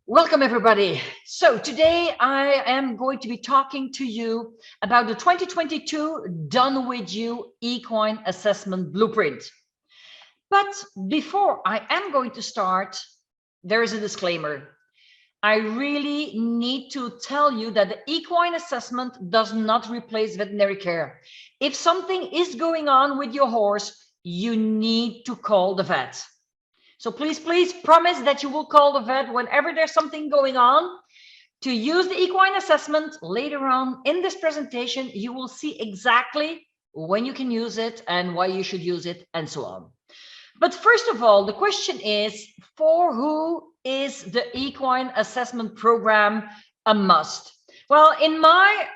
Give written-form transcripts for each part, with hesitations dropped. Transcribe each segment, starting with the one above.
Welcome, everybody. So today I am going to be talking to you about the 2022 Done With You Equine Assessment Blueprint. But before I am going to start, there is a disclaimer. I really need to tell you that the equine assessment does not replace veterinary care. If something is going on with your horse, you need to call the vet. So please promise that you will call the vet whenever there's something going on. To use the equine assessment later on in this presentation, you will see exactly when you can use it and why you should use it and so on. But first of all, the question is, for who is the equine assessment program a must? Well, in my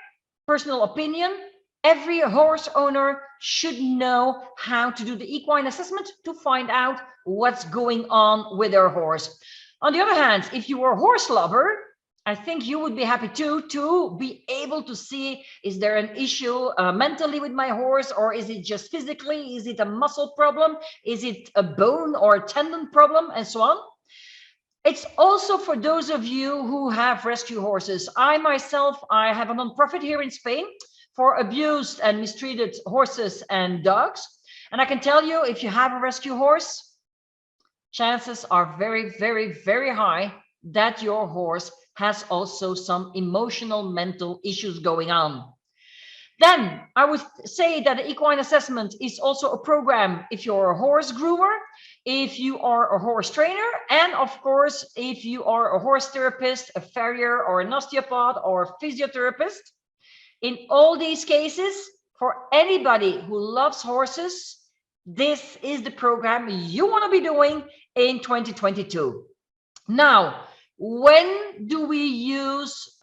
personal opinion, every horse owner should know how to do the equine assessment to find out what's going on with their horse. On the other hand, if you are a horse lover, I think you would be happy to be able to see, is there an issue mentally with my horse, or is it just physically? Is it a muscle problem? Is it a bone or a tendon problem, and so on? It's also for those of you who have rescue horses. I myself, I have a nonprofit here in Spain for abused and mistreated horses and dogs. And I can tell you, if you have a rescue horse, chances are very high that your horse has also some emotional, mental issues going on. Then I would say that the equine assessment is also a program if you're a horse groomer, if you are a horse trainer, and of course, if you are a horse therapist, a farrier, or an osteopath, or a physiotherapist. In all these cases, for anybody who loves horses, this is the program you want to be doing in 2022. Now, when would we use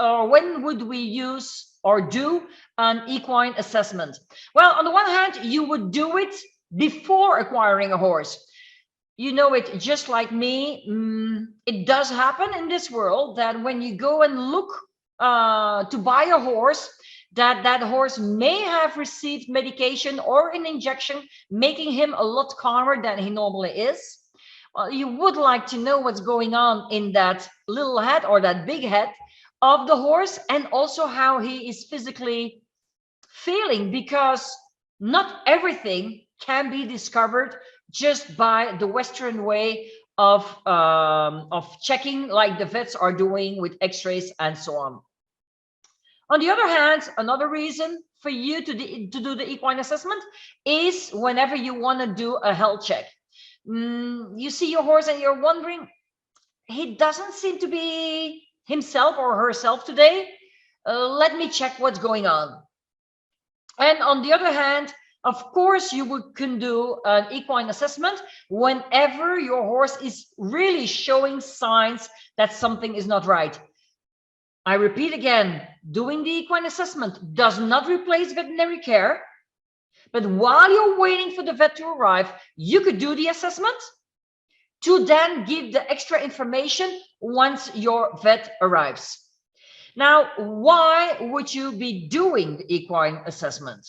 or do an equine assessment? Well, on the one hand, you would do it before acquiring a horse. You know it just like me. It does happen in this world that when you go and look to buy a horse, that horse may have received medication or an injection, making him a lot calmer than he normally is. Well, you would like to know what's going on in that little head or that big head of the horse, and also how he is physically feeling, because not everything can be discovered just by the Western way of checking, like the vets are doing with x-rays and so on. On the other hand, another reason for you to do the equine assessment is whenever you want to do a health check. You see your horse and you're wondering, he doesn't seem to be himself or herself today. Let me check what's going on. And on the other hand, of course, you can do an equine assessment whenever your horse is really showing signs that something is not right. I repeat again, doing the equine assessment does not replace veterinary care, but while you're waiting for the vet to arrive, you could do the assessment to then give the extra information once your vet arrives. Now, why would you be doing the equine assessment?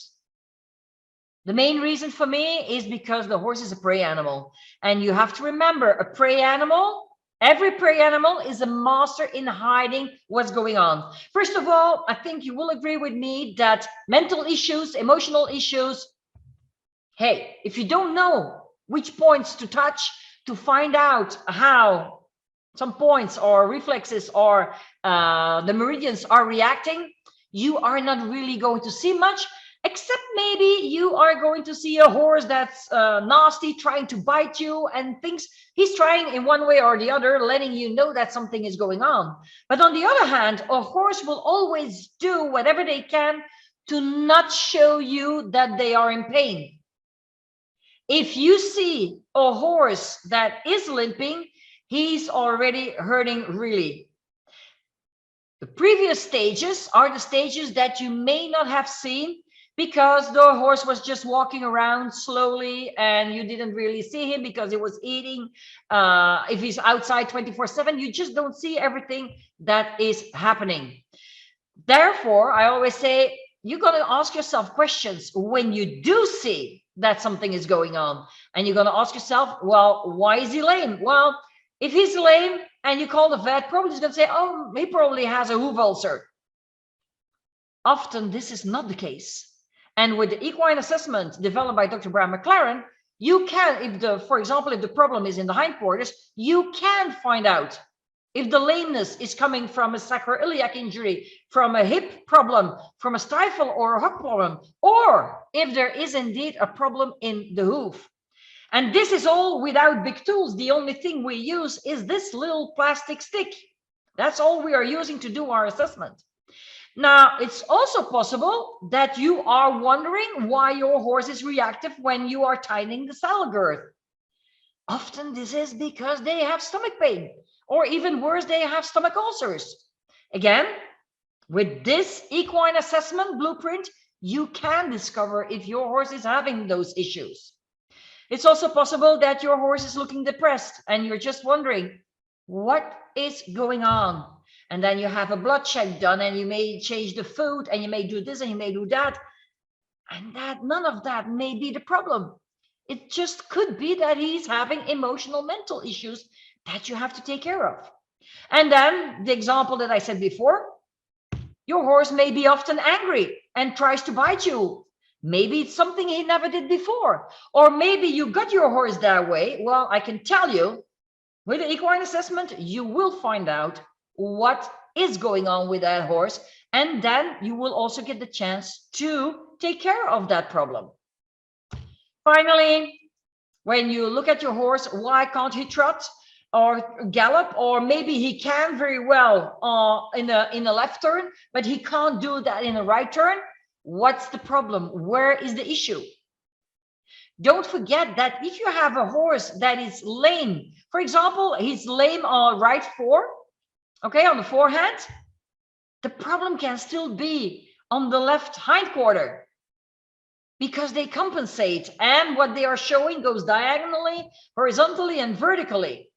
The main reason for me is because the horse is a prey animal, and you have to remember, a prey animal, every prey animal is a master in hiding what's going on. First of all, I think you will agree with me that mental issues, emotional issues, hey, if you don't know which points to touch to find out how some points or reflexes or the meridians are reacting, you are not really going to see much, except maybe you are going to see a horse that's nasty, trying to bite you and things. He's trying in one way or the other, letting you know that something is going on. But on the other hand, a horse will always do whatever they can to not show you that they are in pain. If you see a horse that is limping, he's already hurting really. The previous stages are the stages that you may not have seen because the horse was just walking around slowly and you didn't really see him because he was eating. If he's outside 24/7, you just don't see everything that is happening. Therefore, I always say, you're going to ask yourself questions when you do see that something is going on. And you're going to ask yourself, well, why is he lame? Well, If he's lame and you call the vet, probably he's going to say, oh, he probably has a hoof ulcer. Often this is not the case. And with the equine assessment developed by Dr. Brian McLaren, you can, for example, if the problem is in the hindquarters, you can find out if the lameness is coming from a sacroiliac injury, from a hip problem, from a stifle or a hook problem, or if there is indeed a problem in the hoof. And this is all without big tools. The only thing we use is this little plastic stick. That's all we are using to do our assessment. Now, it's also possible that you are wondering why your horse is reactive when you are tightening the saddle girth. Often this is because they have stomach pain, or even worse, they have stomach ulcers. Again, with this equine assessment blueprint, you can discover if your horse is having those issues. It's also possible that your horse is looking depressed and you're just wondering, what is going on? And then you have a blood check done and you may change the food and you may do this and you may do that. And that none of that may be the problem. It just could be that he's having emotional mental issues that you have to take care of. And then the example that I said before, your horse may be often angry and tries to bite you. Maybe it's something he never did before. Or maybe you got your horse that way. Well, I can tell you, with the equine assessment, you will find out what is going on with that horse, and then you will also get the chance to take care of that problem. Finally, when you look at your horse, why can't he trot or gallop? Or maybe he can very well in a left turn, but he can't do that in a right turn. What's the problem? Where is the issue? Don't forget that if you have a horse that is lame, for example, he's lame on right fore, okay, on the forehand, the problem can still be on the left hindquarter because they compensate, and what they are showing goes diagonally, horizontally, and vertically.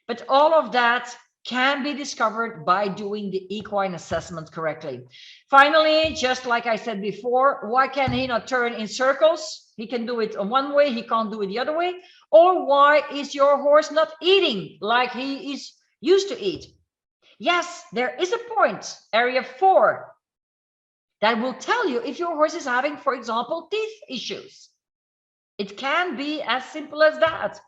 But all of that can be discovered by doing the equine assessment correctly. Finally, just like I said before, why can he not turn in circles? He can do it one way, he can't do it the other way. Or why is your horse not eating like he is used to eat? Yes, there is a point, area 4, that will tell you if your horse is having, for example, teeth issues. It can be as simple as that.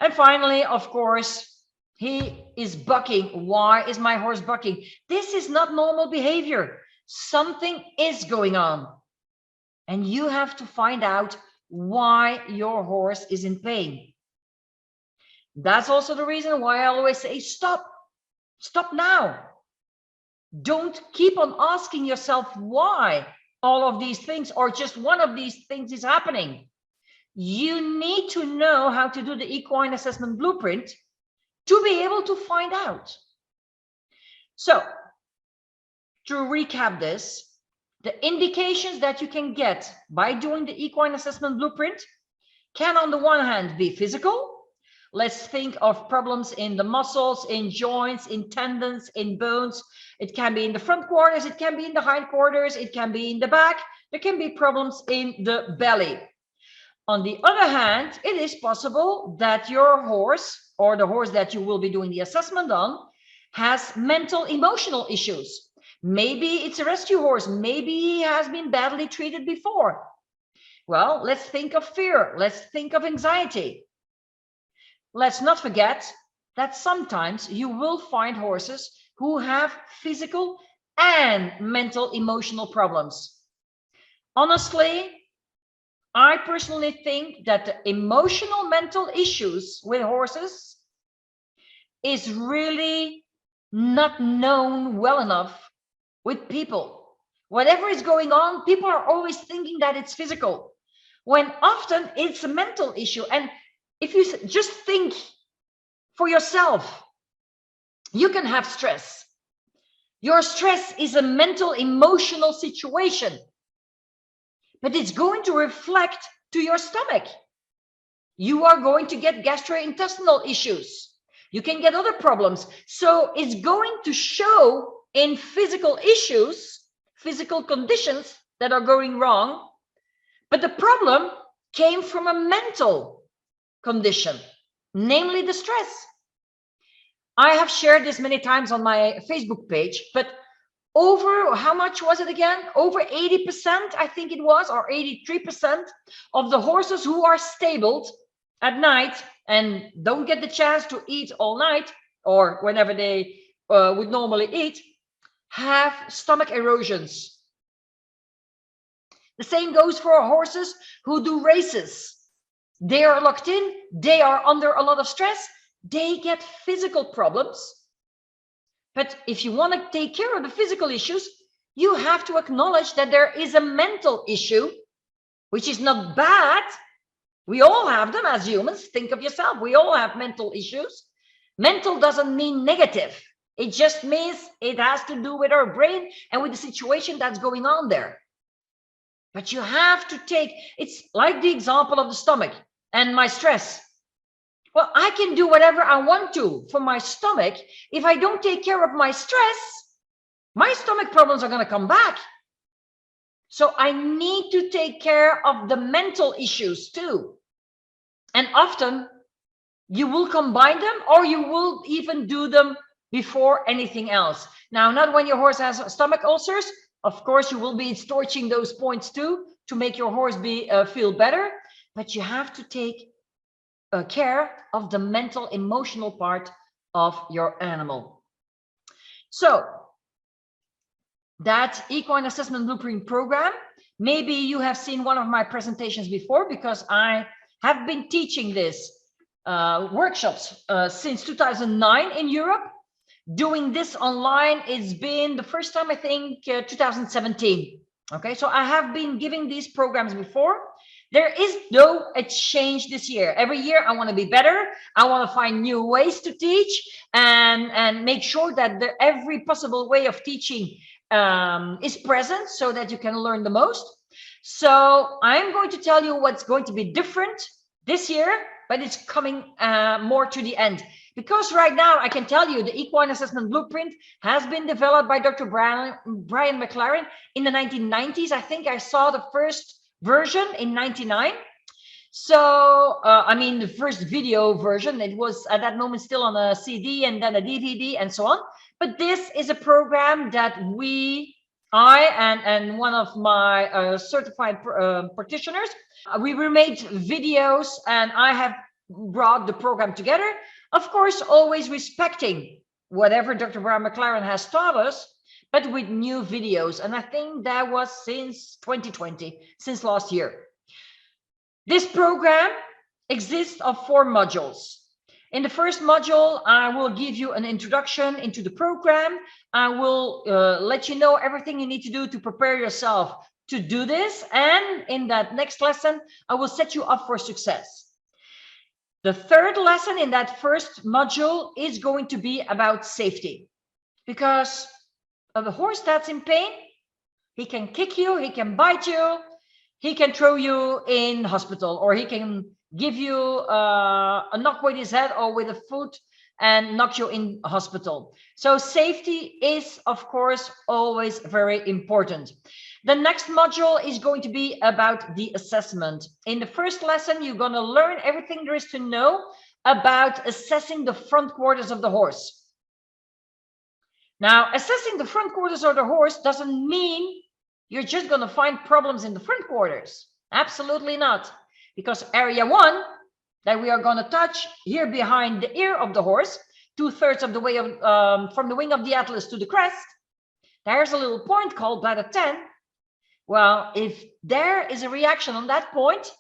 And finally, of course, he is bucking. Why is my horse bucking? This is not normal behavior. Something is going on. And you have to find out why your horse is in pain. That's also the reason why I always say, stop. Stop now. Don't keep on asking yourself why all of these things or just one of these things is happening. You need to know how to do the equine assessment blueprint to be able to find out. So, to recap this, the indications that you can get by doing the equine assessment blueprint can, on the one hand, be physical. Let's think of problems in the muscles, in joints, in tendons, in bones. It can be in the front quarters, it can be in the hind quarters, it can be in the back. There can be problems in the belly. On the other hand, it is possible that your horse, or the horse that you will be doing the assessment on, has mental, emotional issues. Maybe it's a rescue horse. Maybe he has been badly treated before. Well, let's think of fear. Let's think of anxiety. Let's not forget that sometimes you will find horses who have physical and mental, emotional problems. Honestly, I personally think that the emotional mental issues with horses is really not known well enough with people. Whatever is going on, people are always thinking that it's physical, when often it's a mental issue. And if you just think for yourself, you can have stress. Your stress is a mental, emotional situation, but it's going to reflect to your stomach. You are going to get gastrointestinal issues. You can get other problems. So it's going to show in physical issues, physical conditions that are going wrong. But the problem came from a mental condition, namely the stress. I have shared this many times on my Facebook page, but over, how much was it again? Over 80%, I think it was, or 83% of the horses who are stabled at night and don't get the chance to eat all night or whenever they would normally eat, have stomach erosions. The same goes for horses who do races. They are locked in, they are under a lot of stress, they get physical problems. But if you want to take care of the physical issues, you have to acknowledge that there is a mental issue, which is not bad. We all have them as humans. Think of yourself. We all have mental issues. Mental doesn't mean negative. It just means it has to do with our brain and with the situation that's going on there. But you have to take, it's like the example of the stomach and my stress. Well, I can do whatever I want to for my stomach. If I don't take care of my stress, my stomach problems are going to come back. So I need to take care of the mental issues too. And often you will combine them, or you will even do them before anything else. Now, not when your horse has stomach ulcers. Of course, you will be torching those points too to make your horse feel better. But you have to take care of the mental, emotional part of your animal. So that equine assessment blueprint program, maybe you have seen one of my presentations before, because I have been teaching this workshops since 2009 in Europe. Doing this online, it's been the first time, I think, 2017. Okay, so I have been giving these programs before. There is though a change this year. Every year I want to be better. I want to find new ways to teach and make sure that every possible way of teaching is present so that you can learn the most. So I'm going to tell you what's going to be different this year, but it's coming more to the end. Because right now I can tell you the equine assessment blueprint has been developed by Dr. Brian McLaren in the 1990s. I think I saw the first version in 99. So I mean the first video version, it was at that moment still on a CD and then a DVD and so on. But this is a program that I and one of my certified practitioners, we made videos, and I have brought the program together. Of course, always respecting whatever Dr. Brian McLaren has taught us, but with new videos. And I think that was since 2020, since last year. This program exists of 4 modules. In the first module, I will give you an introduction into the program. I will let you know everything you need to do to prepare yourself to do this. And in that next lesson, I will set you up for success. The third lesson in that first module is going to be about safety, because of a horse that's in pain, he can kick you, he can bite you, he can throw you in hospital, or he can give you a knock with his head or with a foot and knock you in hospital. So safety is, of course, always very important. The next module is going to be about the assessment. In the first lesson, you're going to learn everything there is to know about assessing the front quarters of the horse. Now, assessing the front quarters of the horse doesn't mean you're just going to find problems in the front quarters. Absolutely not. Because area 1 that we are going to touch here behind the ear of the horse, 2/3 of the way from the wing of the atlas to the crest, there's a little point called bladder 10. Well, if there is a reaction on that point,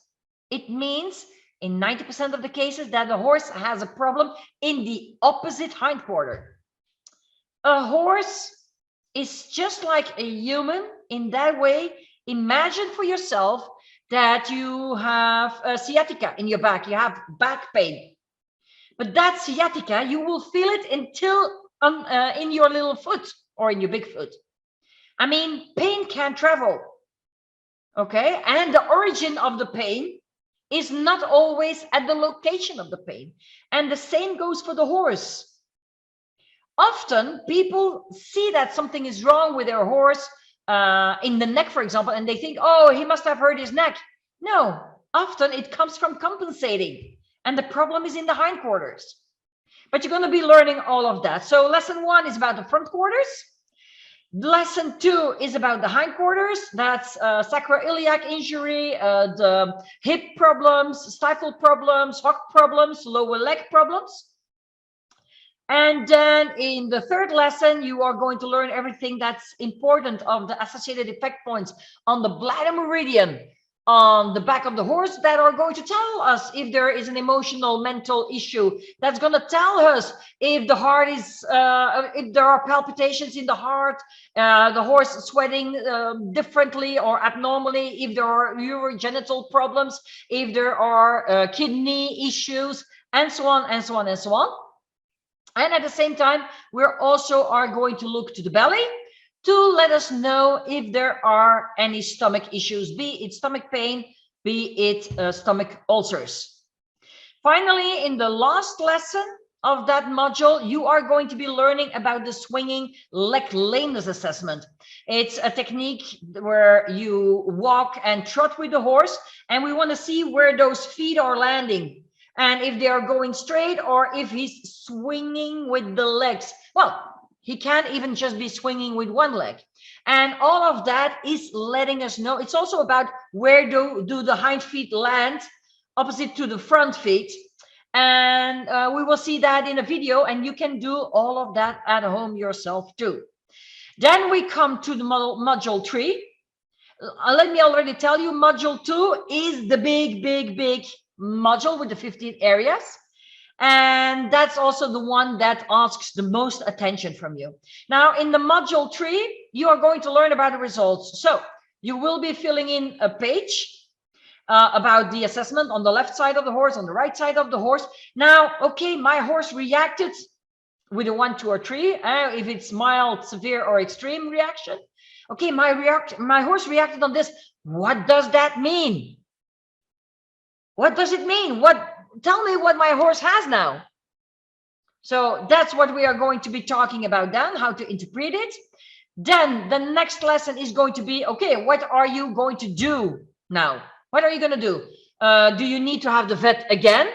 it means in 90% of the cases that the horse has a problem in the opposite hindquarter. A horse is just like a human in that way. Imagine for yourself that you have a sciatica in your back, you have back pain. But that sciatica, you will feel it until in your little foot or in your big foot. I mean, pain can travel. Okay, and the origin of the pain is not always at the location of the pain. And the same goes for the horse. Often people see that something is wrong with their horse in the neck, for example, and they think, oh, he must have hurt his neck. No, often it comes from compensating, and the problem is in the hindquarters. but you're going to be learning all of that. So lesson 1 is about the front quarters. Lesson 2 is about the hindquarters. That's sacroiliac injury, the hip problems, stifle problems, hock problems, lower leg problems. And then in the third lesson, you are going to learn everything that's important of the associated effect points on the bladder meridian on the back of the horse that are going to tell us if there is an emotional mental issue, that's going to tell us if the heart is if there are palpitations in the heart, the horse sweating differently or abnormally, if there are urogenital problems, if there are kidney issues, and so on and so on and so on. And at the same time, we're also are going to look to the belly to let us know if there are any stomach issues, be it stomach pain, be it stomach ulcers. Finally, in the last lesson of that module, you are going to be learning about the swinging leg lameness assessment. It's a technique where you walk and trot with the horse, and we want to see where those feet are landing, and if they are going straight or if he's swinging with the legs. Well, he can't even just be swinging with one leg. And all of that is letting us know. It's also about where do the hind feet land opposite to the front feet. And we will see that in a video, and you can do all of that at home yourself too. Then we come to the module 3. Let me already tell you, module 2 is the big module with the 15 areas. And that's also the one that asks the most attention from you. Now, in the module 3, you are going to learn about the results. So you will be filling in a page about the assessment on the left side of the horse, on the right side of the horse. Now, okay, my horse reacted with a 1, 2, or 3. If it's mild, severe, or extreme reaction. Okay, my horse reacted on this. What does that mean? What does it mean? Tell me what my horse has now. So that's what we are going to be talking about then, how to interpret it. Then the next lesson is going to be, okay, what are you going to do now? What are you going to do? Do you need to have the vet again?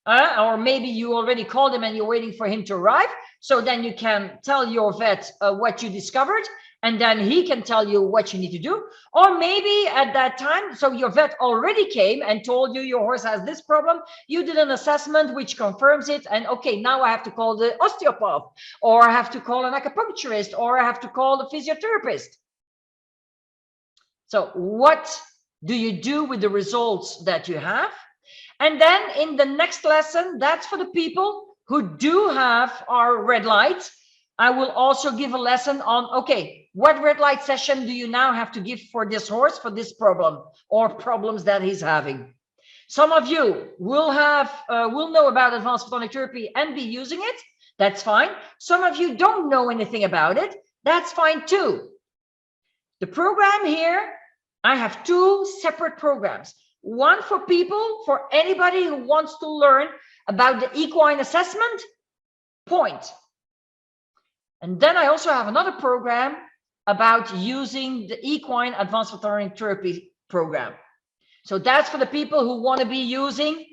Or maybe you already called him and you're waiting for him to arrive. So then you can tell your vet what you discovered, and then he can tell you what you need to do. Or maybe at that time, so your vet already came and told you your horse has this problem. You did an assessment which confirms it. And okay, now I have to call the osteopath, or I have to call an acupuncturist, or I have to call the physiotherapist. So what do you do with the results that you have? And then in the next lesson, that's for the people who do have our red light. I will also give a lesson on, okay, what red light session do you now have to give for this horse, for this problem or problems that he's having? Some of you will know about advanced photonic therapy and be using it. That's fine. Some of you don't know anything about it. That's fine too. The program here, I have 2 separate programs. One for people, for anybody who wants to learn about the equine assessment point. And then I also have another program about using the equine advanced photonic therapy program. So that's for the people who want to be using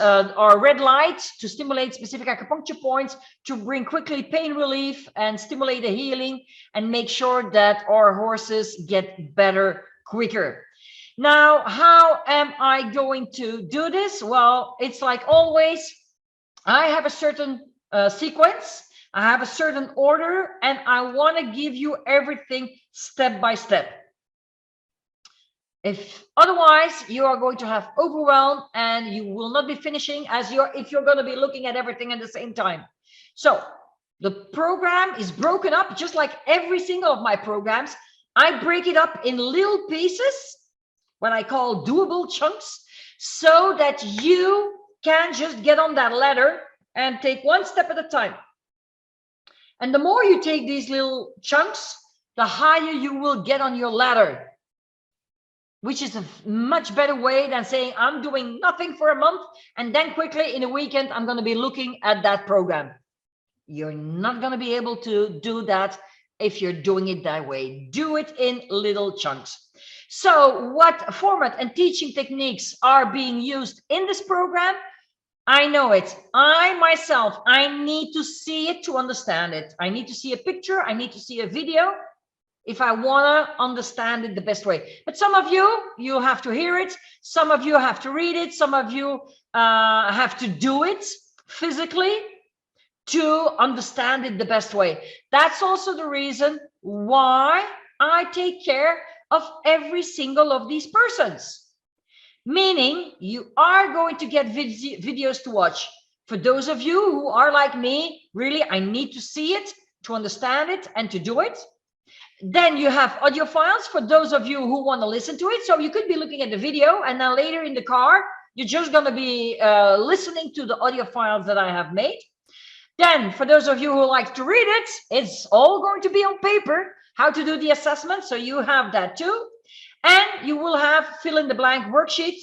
our red light to stimulate specific acupuncture points, to bring quickly pain relief and stimulate the healing and make sure that our horses get better quicker. Now, how am I going to do this? Well, it's like always, I have a certain sequence. I have a certain order, and I want to give you everything step by step. If otherwise, you are going to have overwhelm and you will not be finishing if you're going to be looking at everything at the same time. So the program is broken up, just like every single of my programs. I break it up in little pieces, what I call doable chunks, so that you can just get on that ladder and take one step at a time. And the more you take these little chunks, the higher you will get on your ladder, which is a much better way than saying, I'm doing nothing for a month, and then quickly in a weekend, I'm going to be looking at that program. You're not going to be able to do that if you're doing it that way. Do it in little chunks. So what format and teaching techniques are being used in this program? I know it. I myself, I need to see it to understand it. I need to see a picture. I need to see a video if I want to understand it the best way. But some of you have to hear it. Some of you have to read it. Some of you have to do it physically to understand it the best way. That's also the reason why I take care of every single of these persons. Meaning you are going to get videos to watch. For those of you who are like me, really, I need to see it to understand it and to do it. Then you have audio files for those of you who want to listen to it. So you could be looking at the video and then later in the car, you're just going to be listening to the audio files that I have made. Then for those of you who like to read it, it's all going to be on paper, how to do the assessment. So you have that too. And you will have fill in the blank worksheets.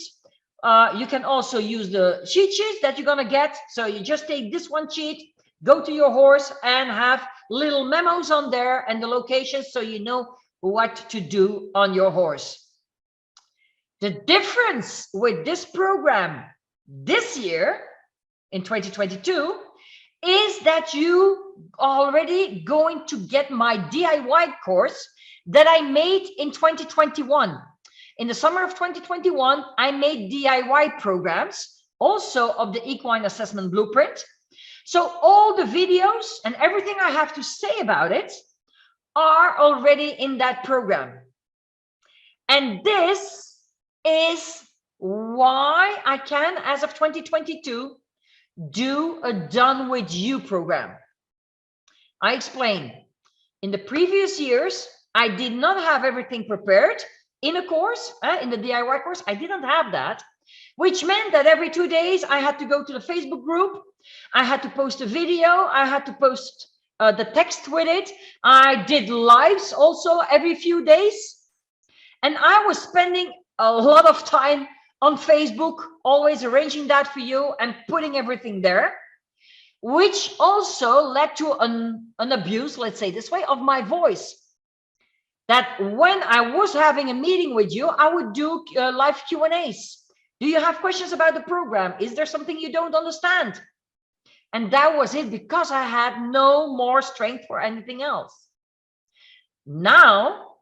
You can also use the cheat sheets that you're going to get. So you just take this one sheet, go to your horse and have little memos on there and the locations so you know what to do on your horse. The difference with this program this year in 2022 is that you already going to get my DIY course that I made in 2021. In the summer of 2021, I made DIY programs also of the Equine Assessment Blueprint. So all the videos and everything I have to say about it are already in that program. And this is why I can, as of 2022, do a done with you program. I explain. In the previous years, I did not have everything prepared in a course, in the DIY course. I didn't have that, which meant that every 2 days I had to go to the Facebook group. I had to post a video. I had to post the text with it. I did lives also every few days. And I was spending a lot of time on Facebook, always arranging that for you and putting everything there, which also led to an abuse, let's say this way, of my voice. That when I was having a meeting with you, I would do live Q&As. Do you have questions about the program? Is there something you don't understand? And that was it, because I had no more strength for anything else. Now,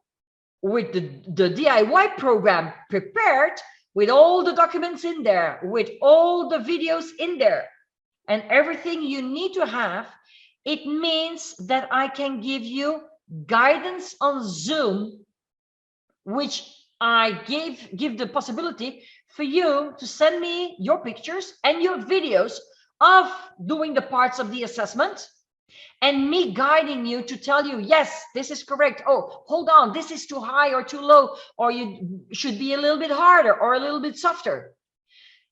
with the DIY program prepared, with all the documents in there, with all the videos in there, and everything you need to have, it means that I can give you guidance on Zoom, which I give the possibility for you to send me your pictures and your videos of doing the parts of the assessment, and me guiding you to tell you, yes, this is correct. Oh, hold on, this is too high or too low, or you should be a little bit harder or a little bit softer.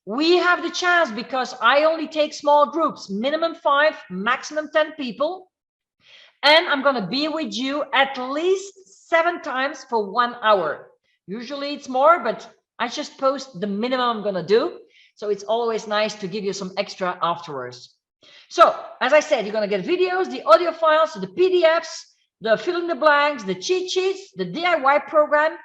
We have the chance, because I only take small groups, minimum 5, maximum 10 people. And I'm going to be with you at least 7 times for 1 hour. Usually it's more, but I just post the minimum I'm going to do. So it's always nice to give you some extra afterwards. So as I said, you're going to get videos, the audio files, the PDFs, the fill in the blanks, the cheat sheets, the DIY program,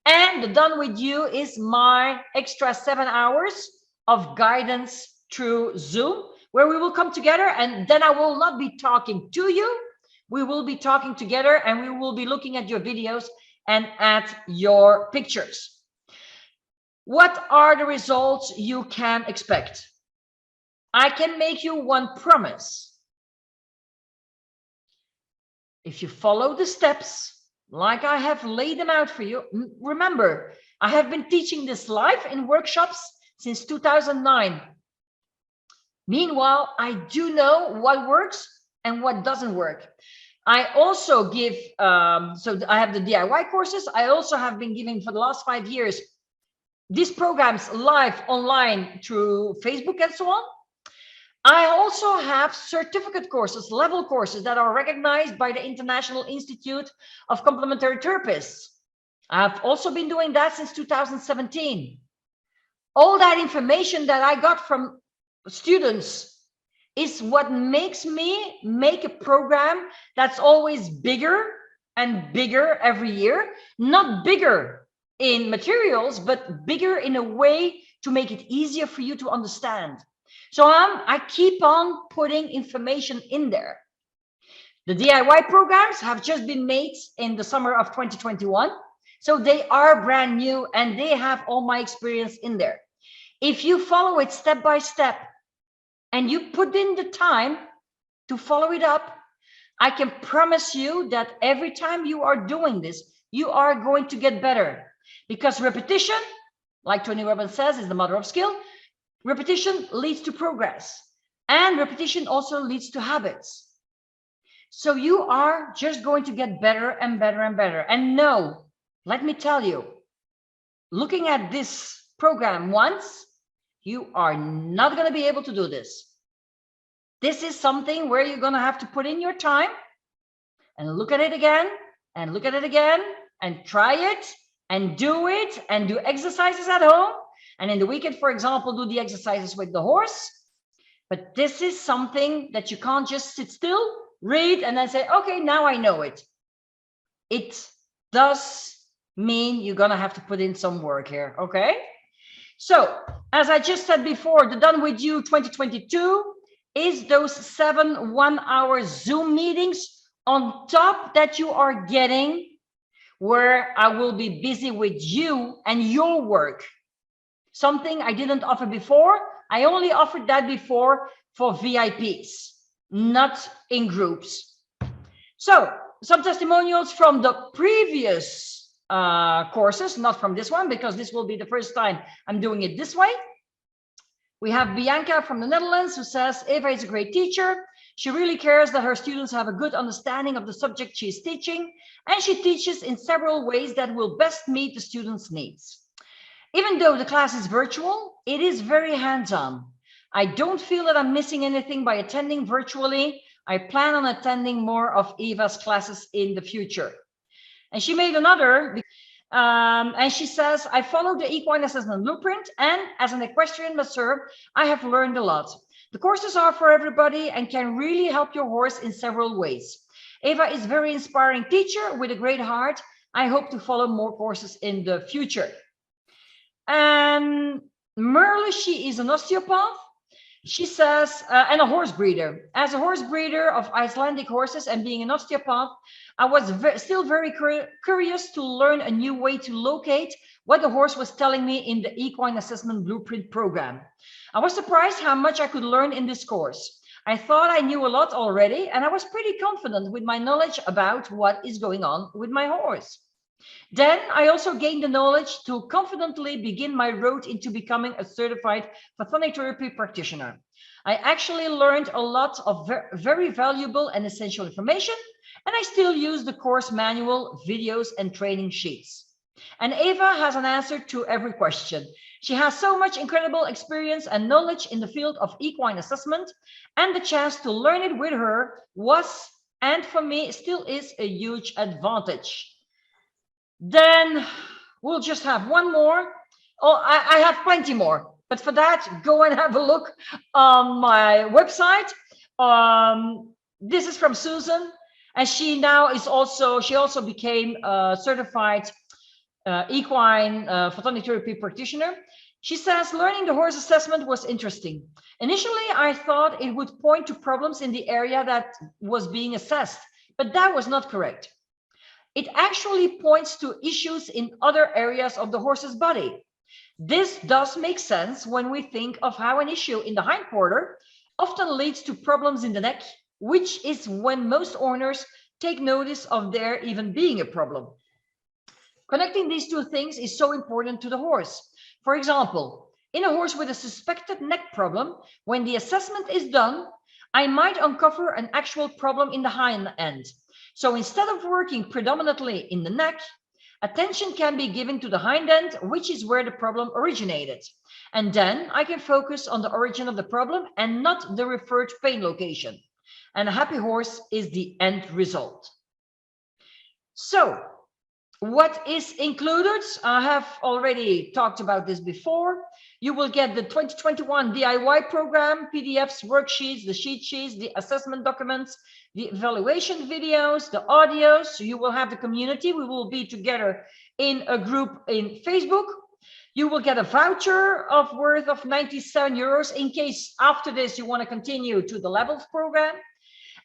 and the done with you is my extra 7 hours of guidance through Zoom, where we will come together, and then I will not be talking to you. We will be talking together, and we will be looking at your videos and at your pictures. What are the results you can expect? I can make you one promise. If you follow the steps like I have laid them out for you, remember, I have been teaching this live in workshops since 2009. Meanwhile, I do know what works and what doesn't work. I also give, so I have the DIY courses. I also have been giving for the last 5 years these programs live online through Facebook and so on. I also have certificate courses, level courses that are recognized by the International Institute of Complementary Therapists. I've also been doing that since 2017. All that information that I got from students is what makes me make a program that's always bigger and bigger every year. Not bigger in materials, but bigger in a way to make it easier for you to understand. So I keep on putting information in there. The DIY programs have just been made in the summer of 2021. So they are brand new and they have all my experience in there. If you follow it step by step and you put in the time to follow it up, I can promise you that every time you are doing this, you are going to get better, because repetition, like Tony Robbins says, is the mother of skill. Repetition leads to progress, and repetition also leads to habits. So you are just going to get better and better and better. And no, let me tell you, looking at this program once, you are not going to be able to do this. This is something where you're going to have to put in your time and look at it again and look at it again and try it and do exercises at home. And in the weekend, for example, do the exercises with the horse. But this is something that you can't just sit still, read, and then say, okay, now I know it. It does mean you're going to have to put in some work here, okay? So, as I just said before, the Done With You 2022 is those 7 one-hour Zoom meetings on top that you are getting, where I will be busy with you and your work. Something I didn't offer before. I only offered that before for VIPs, not in groups. So, some testimonials from the previous courses, not from this one, because this will be the first time I'm doing it this way. We have Bianca from the Netherlands, who says, Eva is a great teacher. She really cares that her students have a good understanding of the subject she is teaching, and she teaches in several ways that will best meet the students' needs. Even though the class is virtual, it is very hands-on. I don't feel that I'm missing anything by attending virtually. I plan on attending more of Eva's classes in the future. And she made another, and she says, I follow the Equine Assessment Blueprint, and as an equestrian masseur, I have learned a lot. The courses are for everybody and can really help your horse in several ways. Eva is a very inspiring teacher with a great heart. I hope to follow more courses in the future. And Merle, she is an osteopath. She says, and a horse breeder. As a horse breeder of Icelandic horses and being an osteopath, I was still very curious to learn a new way to locate what the horse was telling me in the Equine Assessment Blueprint program. I was surprised how much I could learn in this course. I thought I knew a lot already, and I was pretty confident with my knowledge about what is going on with my horse. Then I also gained the knowledge to confidently begin my road into becoming a certified photonic therapy practitioner. I actually learned a lot of very valuable and essential information, and I still use the course manual, videos, and training sheets. And Eva has an answer to every question. She has so much incredible experience and knowledge in the field of equine assessment, and the chance to learn it with her was, and for me, still is a huge advantage. Then we'll just have one more. Oh, I have plenty more, but for that, go and have a look on my website. This is from Susan, and she now is also, she also became a certified equine photonic therapy practitioner. She says, learning the horse assessment was interesting. Initially, I thought it would point to problems in the area that was being assessed, but that was not correct. It actually points to issues in other areas of the horse's body. This does make sense when we think of how an issue in the hindquarter often leads to problems in the neck, which is when most owners take notice of there even being a problem. Connecting these two things is so important to the horse. For example, in a horse with a suspected neck problem, when the assessment is done, I might uncover an actual problem in the hind end. So instead of working predominantly in the neck, attention can be given to the hind end, which is where the problem originated. And then I can focus on the origin of the problem and not the referred pain location. And a happy horse is the end result. So, what is included? I have already talked about this before. You will get the 2021 DIY program, PDFs, worksheets, the cheat sheets, the assessment documents, the evaluation videos, the audios. You will have the community. We will be together in a group in Facebook. You will get a voucher of worth of 97 euros in case after this you want to continue to the levels program.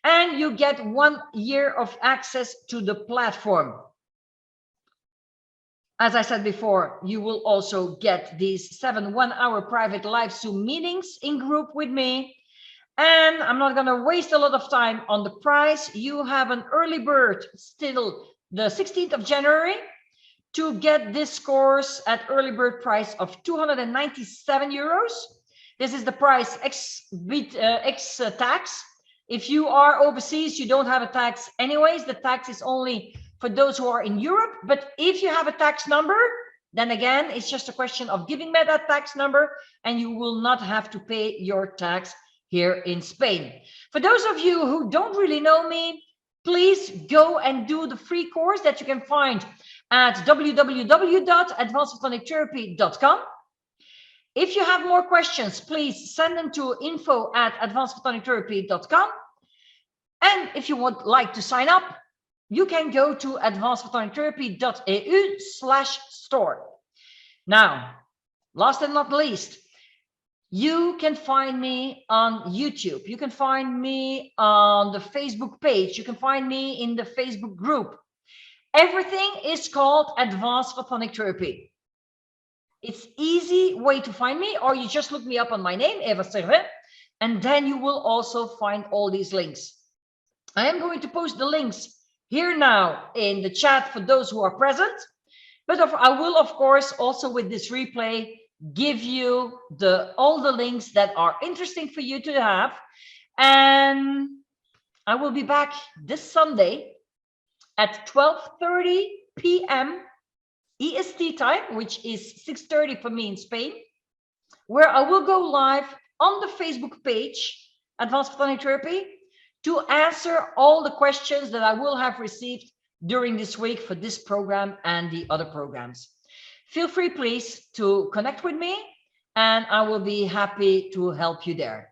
And you get 1 year of access to the platform. As I said before, you will also get these 7 one-hour private live Zoom meetings in group with me. And I'm not going to waste a lot of time on the price. You have an early bird still the 16th of January to get this course at early bird price of 297 euros. This is the price ex tax. If you are overseas, you don't have a tax anyways. The tax is only for those who are in Europe. But if you have a tax number, then again, it's just a question of giving me that tax number and you will not have to pay your tax here in Spain. For those of you who don't really know me, please go and do the free course that you can find at www.advancedphotonictherapy.com. If you have more questions, please send them to info@advancedphotonictherapy.com. And if you would like to sign up, you can go to advancedphotonictherapy.eu/store. Now, last and not least, you can find me on YouTube. You can find me on the Facebook page. You can find me in the Facebook group. Everything is called Advanced Photonic Therapy. It's easy way to find me, or you just look me up on my name, Eva Servet, and then you will also find all these links. I am going to post the links here now in the chat for those who are present, but I will, of course, also with this replay, give you all the links that are interesting for you to have. And I will be back this Sunday at 12:30 p.m. EST time, which is 6:30 for me in Spain, where I will go live on the Facebook page, Advanced Photonic Therapy, to answer all the questions that I will have received during this week for this program and the other programs. Feel free, please, to connect with me, and I will be happy to help you there.